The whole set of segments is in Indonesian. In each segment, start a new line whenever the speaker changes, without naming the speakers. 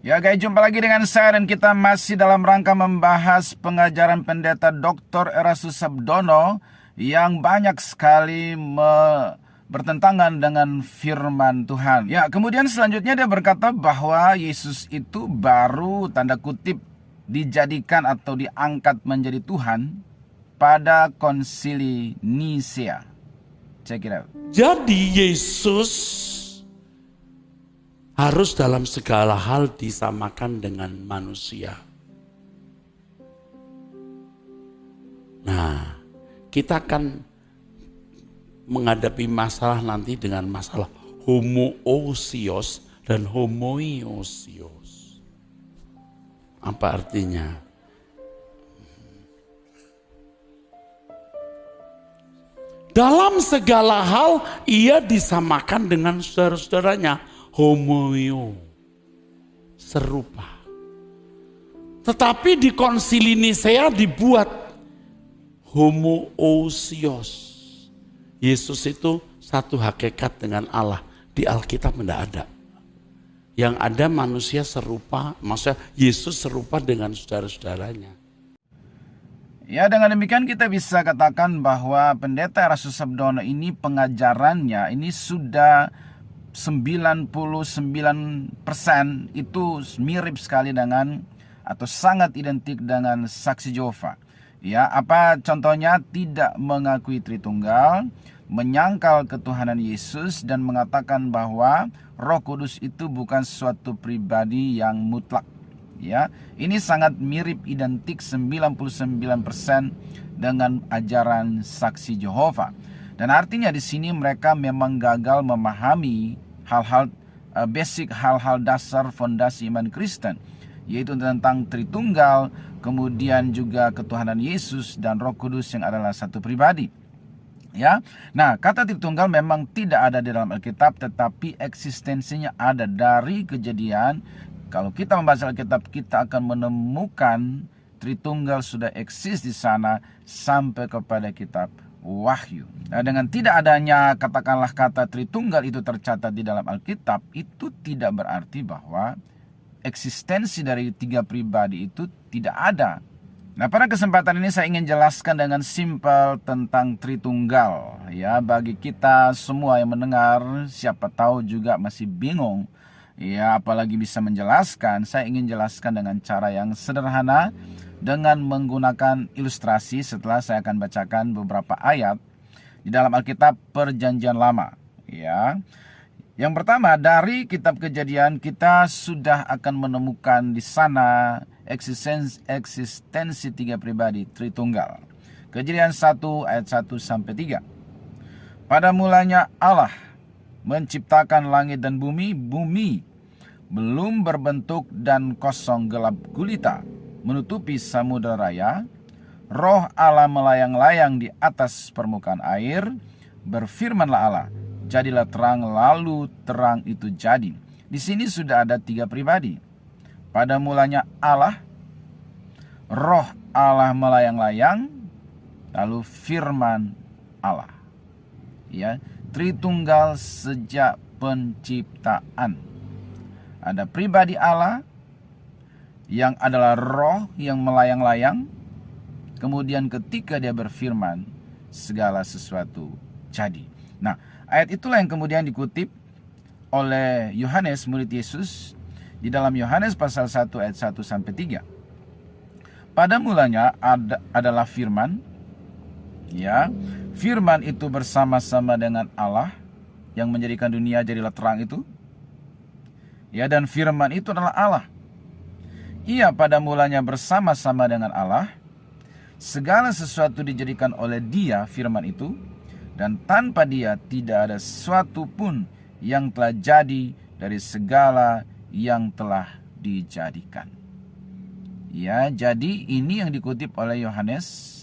Ya guys, jumpa lagi dengan saya dan kita masih dalam rangka membahas pengajaran pendeta Dr. Erastus Sabdono yang banyak sekali bertentangan dengan firman Tuhan. Ya, kemudian selanjutnya dia berkata bahwa Yesus itu baru tanda kutip dijadikan atau diangkat menjadi Tuhan pada konsili Nisea. Check it out.
Jadi Yesus harus dalam segala hal disamakan dengan manusia. Nah, kita akan menghadapi masalah nanti dengan masalah homoousios dan homoiousios. Apa artinya? Dalam segala hal ia disamakan dengan saudara-saudaranya. Homoio, serupa. Tetapi di konsili Nisea dibuat homoousios. Yesus itu satu hakikat dengan Allah. Di Alkitab tidak ada. Yang ada manusia serupa, maksudnya Yesus serupa dengan saudara-saudaranya.
Ya, dengan demikian kita bisa katakan bahwa pendeta Erastus Sabdono ini pengajarannya ini sudah 99% itu mirip sekali dengan atau sangat identik dengan saksi Jehova. Ya, apa contohnya? Tidak mengakui Tritunggal, menyangkal ketuhanan Yesus dan mengatakan bahwa Roh Kudus itu bukan suatu pribadi yang mutlak. Ya, ini sangat mirip identik 99% dengan ajaran saksi Jehova. Dan artinya di sini mereka memang gagal memahami hal-hal basic, hal-hal dasar fondasi iman Kristen, yaitu tentang Tritunggal, kemudian juga ketuhanan Yesus dan Roh Kudus yang adalah satu pribadi. Ya, nah kata Tritunggal memang tidak ada di dalam Alkitab, tetapi eksistensinya ada dari Kejadian. Kalau kita membaca Alkitab, kita akan menemukan Tritunggal sudah eksis di sana sampai kepada kitab Wahyu. Nah, dengan tidak adanya katakanlah kata Tritunggal itu tercatat di dalam Alkitab, itu tidak berarti bahwa eksistensi dari tiga pribadi itu tidak ada. Nah, pada kesempatan ini saya ingin jelaskan dengan simpel tentang Tritunggal. Ya, bagi kita semua yang mendengar, siapa tahu juga masih bingung. Ya, apalagi bisa menjelaskan, saya ingin jelaskan dengan cara yang sederhana dengan menggunakan ilustrasi. Setelah saya akan bacakan beberapa ayat di dalam Alkitab Perjanjian Lama. Ya, yang pertama dari kitab Kejadian kita sudah akan menemukan di sana eksistensi tiga pribadi Tritunggal. Kejadian 1 ayat 1 sampai 3. Pada mulanya Allah menciptakan langit dan bumi. Bumi belum berbentuk dan kosong gelap gulita menutupi samudera raya. Roh Allah melayang-layang di atas permukaan air. Berfirmanlah Allah, jadilah terang, lalu terang itu jadi. Di sini sudah ada tiga pribadi. Pada mulanya Allah, Roh Allah melayang-layang, lalu firman Allah. Ya, Tritunggal sejak penciptaan. Ada pribadi Allah yang adalah roh yang melayang-layang. Kemudian ketika dia berfirman, segala sesuatu jadi. Nah, ayat itulah yang kemudian dikutip oleh Yohanes murid Yesus di dalam Yohanes pasal 1 ayat 1 sampai 3. Pada mulanya adalah firman. Ya, firman itu bersama-sama dengan Allah yang menjadikan dunia jadilah terang itu. Ya, dan firman itu adalah Allah. Ia pada mulanya bersama-sama dengan Allah. Segala sesuatu dijadikan oleh Dia, firman itu, dan tanpa Dia tidak ada sesuatu pun yang telah jadi dari segala yang telah dijadikan. Ya, jadi ini yang dikutip oleh Yohanes.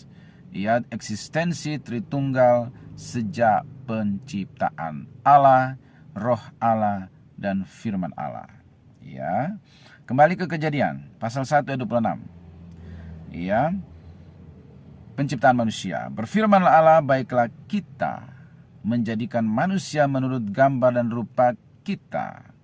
Ya, eksistensi Tritunggal sejak penciptaan Allah, Roh Allah, dan firman Allah. Ya, kembali ke Kejadian pasal 1 ayat 26. Ya, penciptaan manusia. Berfirmanlah Allah, baiklah kita menjadikan manusia menurut gambar dan rupa kita,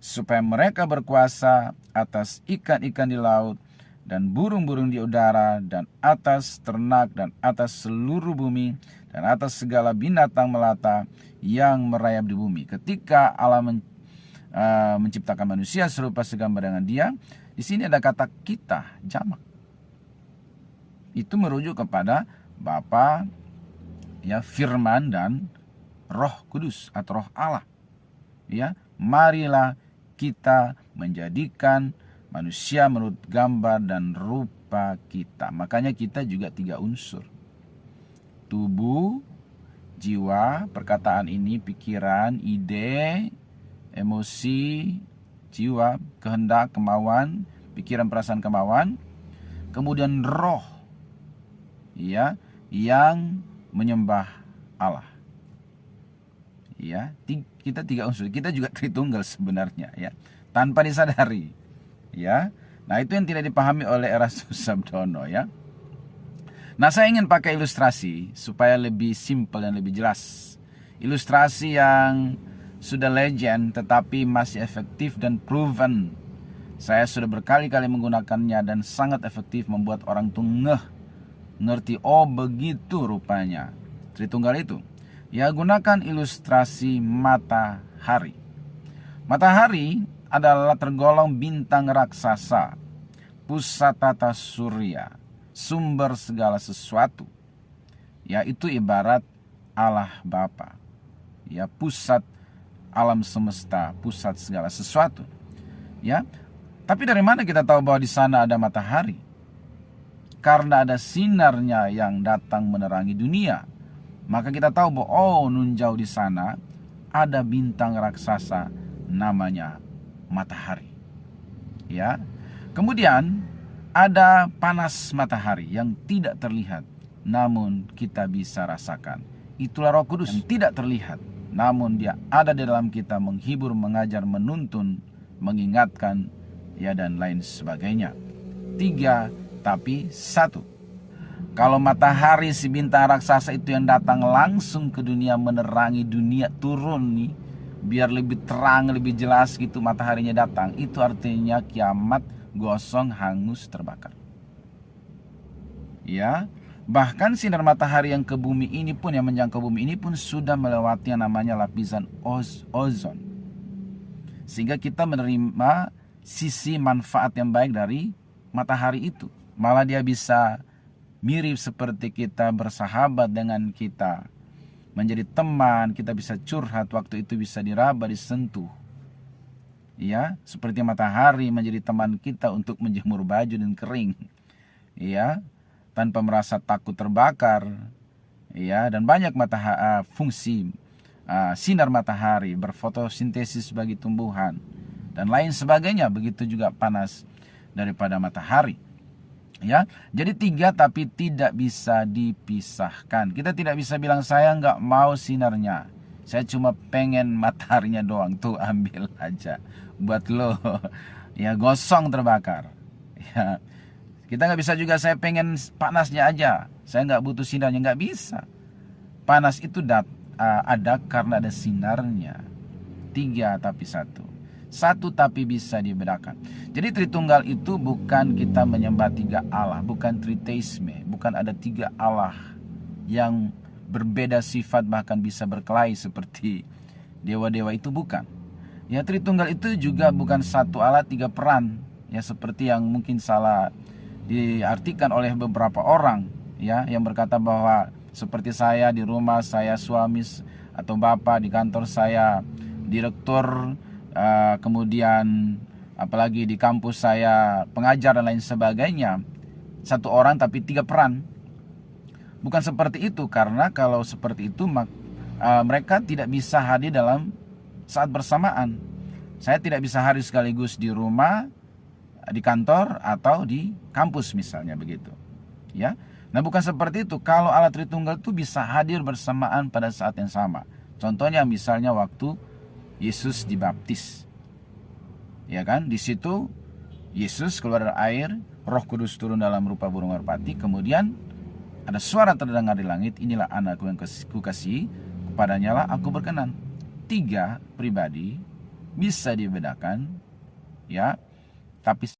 supaya mereka berkuasa atas ikan-ikan di laut dan burung-burung di udara dan atas ternak dan atas seluruh bumi dan atas segala binatang melata yang merayap di bumi. Ketika Allah menciptakan manusia serupa segambar dengan Dia, di sini ada kata kita, jamak. Itu merujuk kepada Bapa, ya, Firman dan Roh Kudus atau Roh Allah. Ya, marilah kita menjadikan manusia menurut gambar dan rupa kita. Makanya kita juga 3 unsur. Tubuh, jiwa, perkataan ini, pikiran, ide, emosi, jiwa, kehendak, kemauan, pikiran, perasaan, kemauan. Kemudian roh, ya, yang menyembah Allah. Ya, kita 3 unsur. Kita juga Tritunggal sebenarnya, ya, tanpa disadari. Ya, nah itu yang tidak dipahami oleh Erastus Sabdono, ya. Nah, saya ingin pakai ilustrasi supaya lebih simpel dan lebih jelas. Ilustrasi yang sudah legend tetapi masih efektif dan proven. Saya sudah berkali-kali menggunakannya dan sangat efektif membuat orang tuh ngerti, oh begitu rupanya Tritunggal itu. Ya, gunakan ilustrasi matahari. Matahari adalah tergolong bintang raksasa, pusat tata surya, sumber segala sesuatu. Ya, itu ibarat Allah Bapa. Ya, pusat alam semesta, pusat segala sesuatu. Ya, tapi dari mana kita tahu bahwa di sana ada matahari? Karena ada sinarnya yang datang menerangi dunia. Maka kita tahu bahwa nun jauh di sana ada bintang raksasa namanya matahari. Ya. Kemudian ada panas matahari yang tidak terlihat namun kita bisa rasakan. Itulah Roh Kudus yang tidak terlihat namun Dia ada di dalam kita, menghibur, mengajar, menuntun, mengingatkan, ya, dan lain sebagainya. 3 tapi 1. Kalau matahari, si bintang raksasa itu yang datang langsung ke dunia, menerangi dunia, turun nih, biar lebih terang, lebih jelas gitu, mataharinya datang, itu artinya kiamat, gosong, hangus, terbakar. Ya, bahkan sinar matahari yang ke bumi ini pun, yang menjangkau bumi ini pun sudah melewati yang namanya lapisan ozon. Sehingga kita menerima sisi manfaat yang baik dari matahari itu. Malah dia bisa mirip seperti kita, bersahabat dengan kita, menjadi teman, kita bisa curhat, waktu itu bisa diraba, disentuh. Ya, seperti matahari menjadi teman kita untuk menjemur baju dan kering. Ya, tanpa merasa takut terbakar. Ya, dan banyak fungsi sinar matahari, berfotosintesis bagi tumbuhan dan lain sebagainya. Begitu juga panas daripada matahari. Ya, jadi 3 tapi tidak bisa dipisahkan. Kita tidak bisa bilang saya nggak mau sinarnya, saya cuma pengen mataharinya doang, tuh ambil aja buat lo. Ya, gosong, terbakar. Ya, kita nggak bisa juga saya pengen panasnya aja, saya nggak butuh sinarnya, nggak bisa. Panas itu ada karena ada sinarnya. 3 tapi 1. 1 tapi bisa dibedakan. Jadi Tritunggal itu bukan kita menyembah 3 Allah, bukan triteisme, bukan ada 3 Allah yang berbeda sifat bahkan bisa berkelahi seperti dewa-dewa, itu bukan. Ya, Tritunggal itu juga bukan 1 Allah 3 peran, ya, seperti yang mungkin salah diartikan oleh beberapa orang, ya, yang berkata bahwa seperti saya di rumah saya suami atau bapak, di kantor saya direktur, kemudian apalagi di kampus saya pengajar dan lain sebagainya. 1 orang tapi 3 peran. Bukan seperti itu, karena kalau seperti itu mereka tidak bisa hadir dalam saat bersamaan. Saya tidak bisa hadir sekaligus di rumah, di kantor, atau di kampus misalnya begitu. Ya. Nah, bukan seperti itu. Kalau Allah Tritunggal itu bisa hadir bersamaan pada saat yang sama. Contohnya misalnya waktu Yesus dibaptis, ya kan? Di situ Yesus keluar dari air, Roh Kudus turun dalam rupa burung merpati, kemudian ada suara terdengar di langit, inilah anakku yang kukasihi, kepadanya lah aku berkenan. 3 pribadi, bisa dibedakan, ya. Tapi